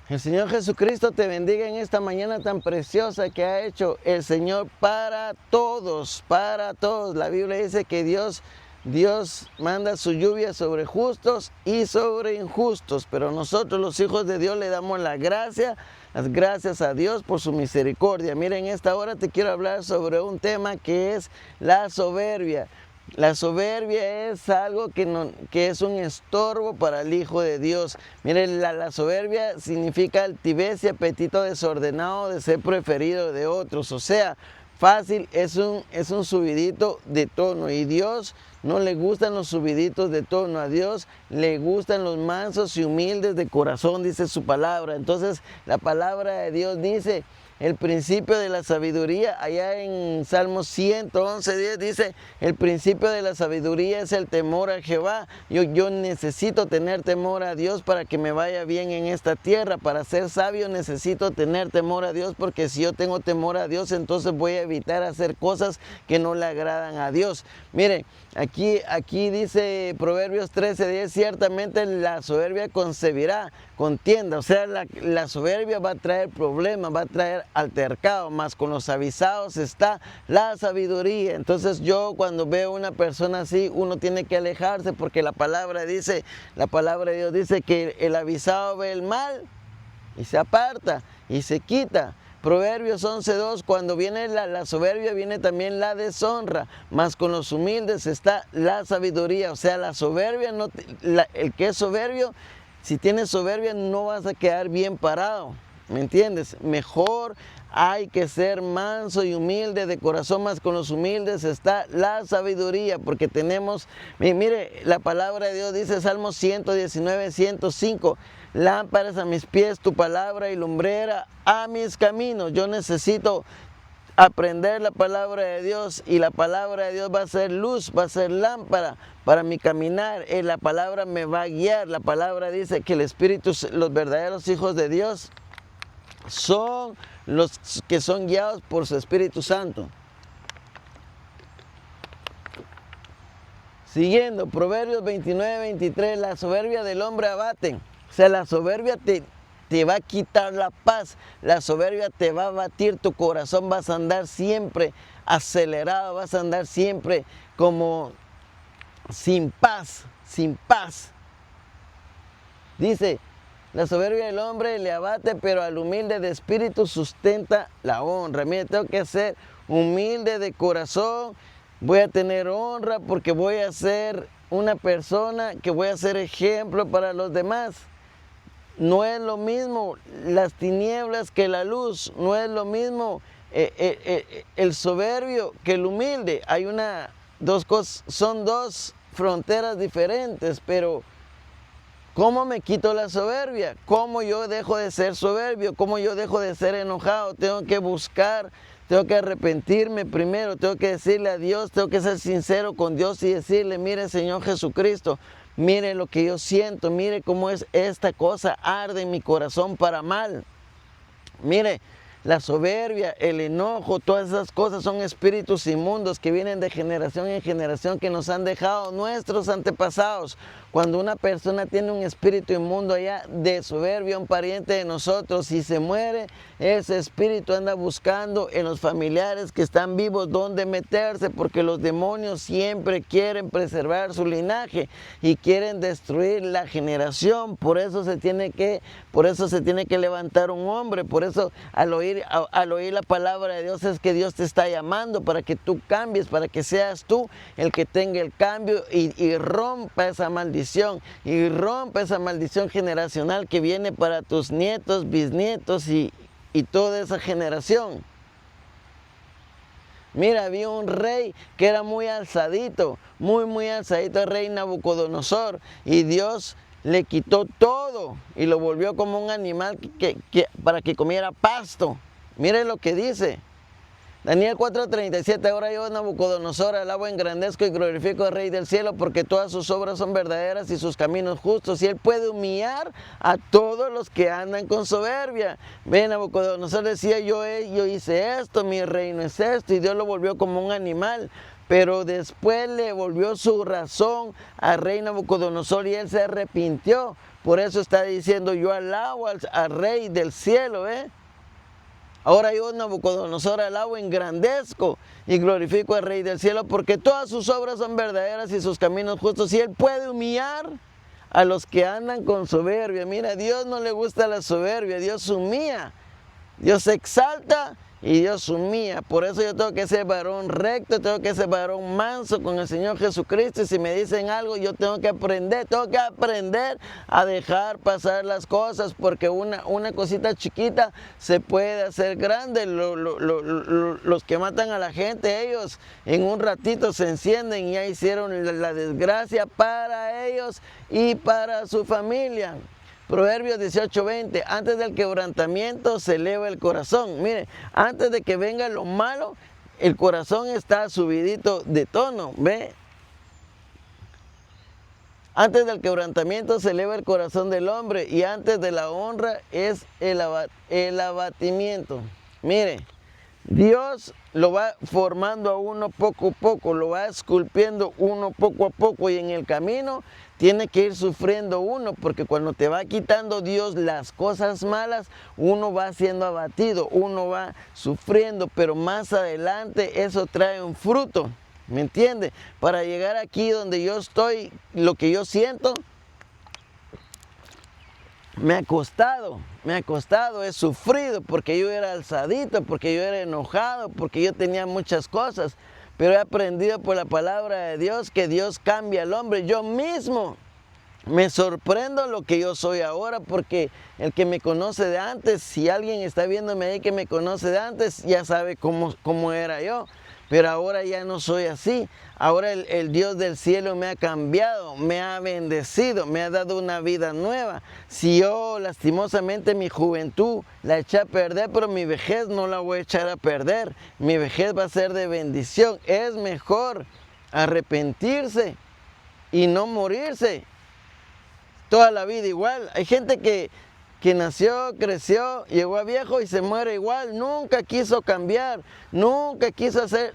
El Señor Jesucristo te bendiga en esta mañana tan preciosa que ha hecho el Señor para todos, para todos. La Biblia dice que Dios manda su lluvia sobre justos y sobre injustos, pero nosotros los hijos de Dios le damos las gracias a Dios por su misericordia. Mira, en esta hora te quiero hablar sobre un tema que es la soberbia. La soberbia es algo que es un estorbo para el Hijo de Dios. Miren, la soberbia significa altivez y apetito desordenado de ser preferido de otros. O sea, fácil, es un subidito de tono. Y Dios no le gustan los subiditos de tono. A Dios le gustan los mansos y humildes de corazón, dice su palabra. Entonces, la palabra de Dios dice: el principio de la sabiduría, allá en Salmos 111:10 dice: el principio de la sabiduría es el temor a Jehová. Yo necesito tener temor a Dios para que me vaya bien en esta tierra. Para ser sabio necesito tener temor a Dios, porque si yo tengo temor a Dios, entonces voy a evitar hacer cosas que no le agradan a Dios. Mire, aquí dice Proverbios 13:10, ciertamente la soberbia concebirá contienda. O sea, la soberbia va a traer problemas, va a traer altercado, más con los avisados está la sabiduría. Entonces yo cuando veo una persona así, uno tiene que alejarse, porque la palabra de Dios dice que el avisado ve el mal y se aparta y se quita. Proverbios 11:2, cuando viene la soberbia, viene también la deshonra, mas con los humildes está la sabiduría. O sea, la soberbia, el que es soberbio, si tienes soberbia no vas a quedar bien parado, ¿me entiendes? Mejor hay que ser manso y humilde de corazón, más con los humildes está la sabiduría, porque tenemos, mire, la palabra de Dios dice, Salmos 119:105, lámparas a mis pies tu palabra y lumbrera a mis caminos. Yo necesito aprender la palabra de Dios, y la palabra de Dios va a ser luz, va a ser lámpara para mi caminar. La palabra me va a guiar. La palabra dice que el Espíritu, los verdaderos hijos de Dios son los que son guiados por su Espíritu Santo. Siguiendo, Proverbios 29:23, la soberbia del hombre abate. O sea, la soberbia te va a quitar la paz, la soberbia te va a batir tu corazón, vas a andar siempre acelerado, vas a andar siempre como sin paz, sin paz. Dice, la soberbia del hombre le abate, pero al humilde de espíritu sustenta la honra. Mire, tengo que ser humilde de corazón, voy a tener honra porque voy a ser una persona que voy a ser ejemplo para los demás. No es lo mismo las tinieblas que la luz, no es lo mismo el soberbio que el humilde. Son dos fronteras diferentes, pero ¿cómo me quito la soberbia? ¿Cómo yo dejo de ser soberbio? ¿Cómo yo dejo de ser enojado? Tengo que buscar, tengo que arrepentirme primero, tengo que decirle a Dios, tengo que ser sincero con Dios y decirle: mire, Señor Jesucristo, mire lo que yo siento, mire cómo es esta cosa, arde en mi corazón para mal. Mire, la soberbia, el enojo, todas esas cosas son espíritus inmundos que vienen de generación en generación, que nos han dejado nuestros antepasados. Cuando una persona tiene un espíritu inmundo allá de soberbia, un pariente de nosotros, y se muere, ese espíritu anda buscando en los familiares que están vivos dónde meterse, porque los demonios siempre quieren preservar su linaje y quieren destruir la generación. Por eso se tiene que levantar un hombre. Por eso al oír la palabra de Dios es que Dios te está llamando para que tú cambies, para que seas tú el que tenga el cambio y rompa esa maldición, y rompa esa maldición generacional que viene para tus nietos, bisnietos y toda esa generación. Mira, había un rey que era muy alzadito, muy alzadito, el rey Nabucodonosor, y Dios le quitó todo y lo volvió como un animal para que comiera pasto. Mire lo que dice Daniel 4:37, ahora yo, Nabucodonosor, alabo, engrandezco y glorifico al Rey del cielo, porque todas sus obras son verdaderas y sus caminos justos, y él puede humillar a todos los que andan con soberbia. Ven, Nabucodonosor decía: yo hice esto, mi reino es esto, y Dios lo volvió como un animal. Pero después le volvió su razón al rey Nabucodonosor y él se arrepintió. Por eso está diciendo, yo alabo al Rey del cielo, ¿eh? Ahora yo, Nabucodonosor, alabo, engrandezco y glorifico al Rey del cielo, porque todas sus obras son verdaderas y sus caminos justos, y Él puede humillar a los que andan con soberbia. Mira, a Dios no le gusta la soberbia, Dios humilla, Dios se exalta y Dios humilla. Por eso yo tengo que ser varón recto, tengo que ser varón manso con el Señor Jesucristo. Y si me dicen algo, yo tengo que aprender a dejar pasar las cosas, porque una cosita chiquita se puede hacer grande. Los que matan a la gente, ellos en un ratito se encienden y ya hicieron la desgracia para ellos y para su familia. Proverbios 18:20, antes del quebrantamiento se eleva el corazón. Mire, antes de que venga lo malo, el corazón está subidito de tono, ¿ve? Antes del quebrantamiento se eleva el corazón del hombre, y antes de la honra es el abatimiento. Mire, Dios lo va formando a uno poco a poco, lo va esculpiendo uno poco a poco, y en el camino tiene que ir sufriendo uno, porque cuando te va quitando Dios las cosas malas, uno va siendo abatido, uno va sufriendo, pero más adelante eso trae un fruto, ¿me entiende? Para llegar aquí donde yo estoy, lo que yo siento, me ha costado, he sufrido, porque yo era alzadito, porque yo era enojado, porque yo tenía muchas cosas. Pero he aprendido por la palabra de Dios que Dios cambia al hombre. Yo mismo me sorprendo lo que yo soy ahora, porque el que me conoce de antes, si alguien está viéndome ahí que me conoce de antes, ya sabe cómo era yo. Pero ahora ya no soy así. Ahora el Dios del cielo me ha cambiado, me ha bendecido, me ha dado una vida nueva. Si yo lastimosamente mi juventud la eché a perder, pero mi vejez no la voy a echar a perder. Mi vejez va a ser de bendición. Es mejor arrepentirse y no morirse toda la vida igual. Hay gente que nació, creció, llegó a viejo y se muere igual. Nunca quiso cambiar, nunca quiso hacer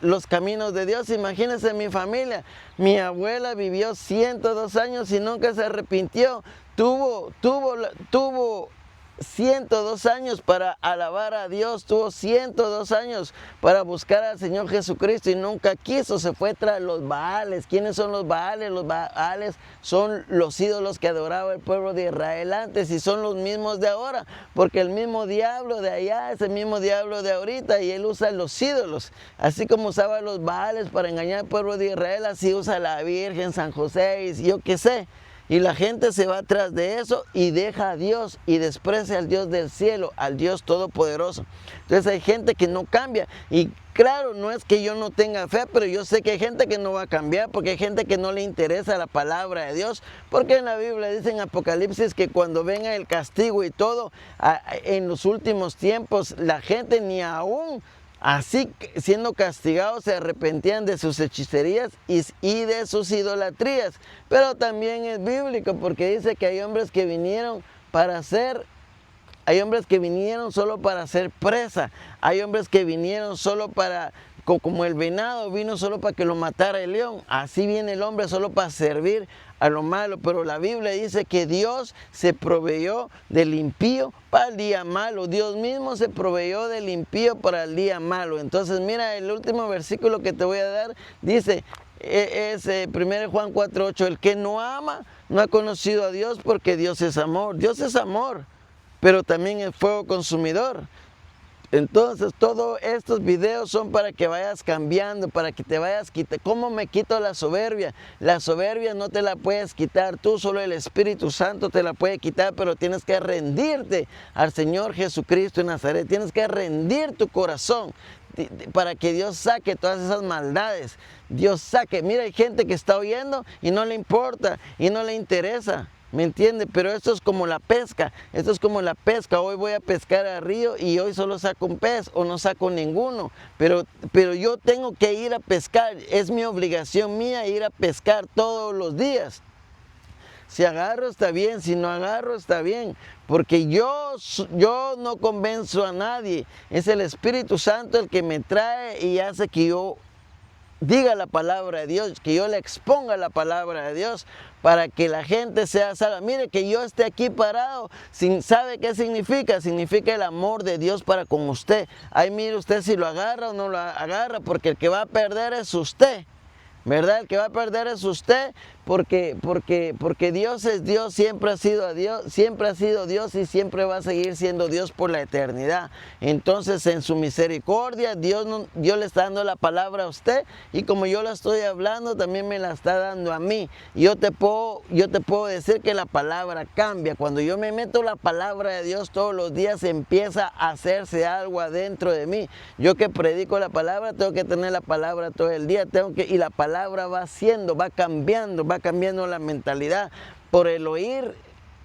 los caminos de Dios. Imagínense mi familia. Mi abuela vivió 102 años y nunca se arrepintió. Tuvo 102 años para alabar a Dios, tuvo 102 años para buscar al Señor Jesucristo y nunca quiso, se fue tras los Baales. ¿Quiénes son los Baales? Los Baales son los ídolos que adoraba el pueblo de Israel antes, y son los mismos de ahora, porque el mismo diablo de allá es el mismo diablo de ahorita, y él usa los ídolos. Así como usaba los Baales para engañar al pueblo de Israel, así usa la Virgen, San José y yo qué sé. Y la gente se va atrás de eso y deja a Dios y desprecia al Dios del cielo, al Dios todopoderoso. Entonces hay gente que no cambia. Y claro, no es que yo no tenga fe, pero yo sé que hay gente que no va a cambiar, porque hay gente que no le interesa la palabra de Dios. Porque en la Biblia dice en Apocalipsis que cuando venga el castigo y todo, en los últimos tiempos, la gente ni aún así siendo castigados se arrepentían de sus hechicerías y de sus idolatrías. Pero también es bíblico, porque dice que hay hombres que vinieron solo para ser presa. Hay hombres que vinieron solo para, como el venado vino solo para que lo matara el león. Así viene el hombre solo para servir a lo malo. Pero la Biblia dice que Dios se proveyó del impío para el día malo. Dios mismo se proveyó del impío para el día malo. Entonces mira, el último versículo que te voy a dar dice, es 1 Juan 4:8, el que no ama no ha conocido a Dios, porque Dios es amor. Dios es amor, pero también es fuego consumidor. Entonces todos estos videos son para que vayas cambiando, para que te vayas quitando. ¿Cómo me quito la soberbia? La soberbia no te la puedes quitar tú, solo el Espíritu Santo te la puede quitar, pero tienes que rendirte al Señor Jesucristo de Nazaret. Tienes que rendir tu corazón para que Dios saque todas esas maldades. Dios saque. Mira, hay gente que está oyendo y no le importa y no le interesa. ¿Me entiende? Pero esto es como la pesca. Esto es como la pesca. Hoy voy a pescar al río y hoy solo saco un pez o no saco ninguno. Pero yo tengo que ir a pescar. Es mi obligación mía ir a pescar todos los días. Si agarro está bien, si no agarro está bien. Porque yo no convenzo a nadie. Es el Espíritu Santo el que me trae y hace que yo diga la palabra de Dios, que yo le exponga la palabra de Dios para que la gente sea salva. Mire, que yo esté aquí parado, ¿sabe qué significa? Significa el amor de Dios para con usted. Ahí mire usted si lo agarra o no lo agarra, porque el que va a perder es usted. ¿Verdad? El que va a perder es usted, porque Dios es Dios, siempre ha sido Dios y siempre va a seguir siendo Dios por la eternidad. Entonces, en su misericordia, Dios le está dando la palabra a usted, y como yo la estoy hablando, también me la está dando a mí. Yo te puedo decir que la palabra cambia. Cuando yo me meto la palabra de Dios todos los días, empieza a hacerse algo adentro de mí. Yo que predico la palabra, tengo que tener la palabra todo el día, y la palabra va haciendo, va cambiando la mentalidad. Por el oír.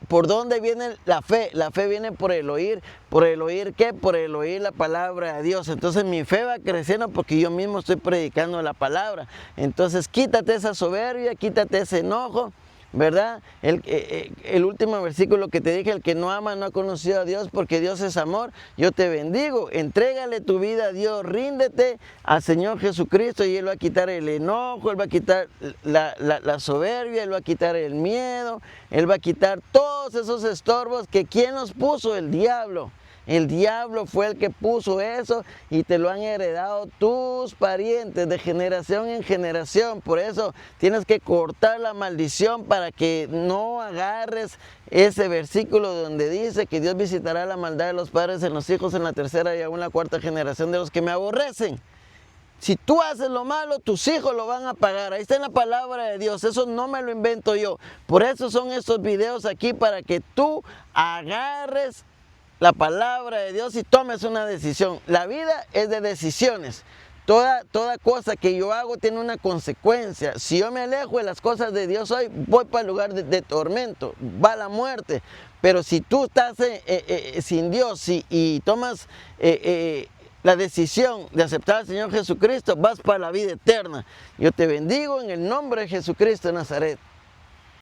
¿Por dónde viene la fe? La fe viene por el oír. ¿Por el oír qué? Por el oír la palabra de Dios. Entonces mi fe va creciendo porque yo mismo estoy predicando la palabra. Entonces quítate esa soberbia, quítate ese enojo, ¿verdad? El último versículo que te dije: el que no ama no ha conocido a Dios, porque Dios es amor. Yo te bendigo, entrégale tu vida a Dios, ríndete al Señor Jesucristo, y Él va a quitar el enojo, Él va a quitar la soberbia, Él va a quitar el miedo, Él va a quitar todos esos estorbos que ¿quién los puso? El diablo. El diablo fue el que puso eso, y te lo han heredado tus parientes de generación en generación. Por eso tienes que cortar la maldición, para que no agarres ese versículo donde dice que Dios visitará la maldad de los padres en los hijos en la tercera y aún la cuarta generación de los que me aborrecen. Si tú haces lo malo, tus hijos lo van a pagar. Ahí está en la palabra de Dios. Eso no me lo invento yo. Por eso son estos videos aquí, para que tú agarres la palabra de Dios y tomes una decisión. La vida es de decisiones. Toda cosa que yo hago tiene una consecuencia. Si yo me alejo de las cosas de Dios hoy, voy para el lugar de tormento, va a la muerte. Pero si tú estás sin Dios y tomas la decisión de aceptar al Señor Jesucristo, vas para la vida eterna. Yo te bendigo en el nombre de Jesucristo de Nazaret.